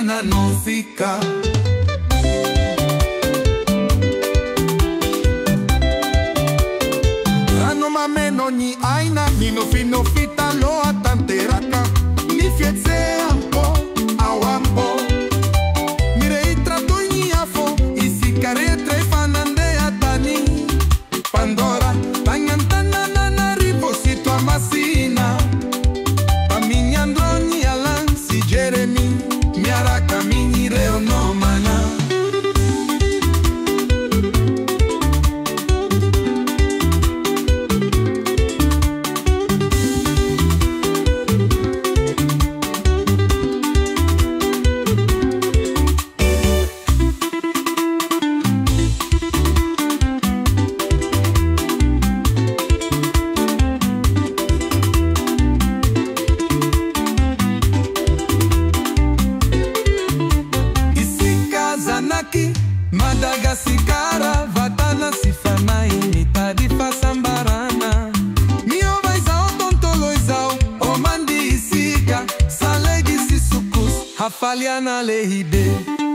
Mariana não fica. Rano mameno ni aina, ni no fino fita loa tanteraka, ni fietse ampo, awampo. Mirei trato ni afo, isi kare tre fanande atani. Pandora, tanyantana na narivo sito amasina. Paminyandroni alan si Jeremy, miara camini reo no mana. Madagascar, vatana sifana tarifa sambarana. Mio vaizao tontoloizao, omandi isiga, salegi sisukus, hafaliana lehide.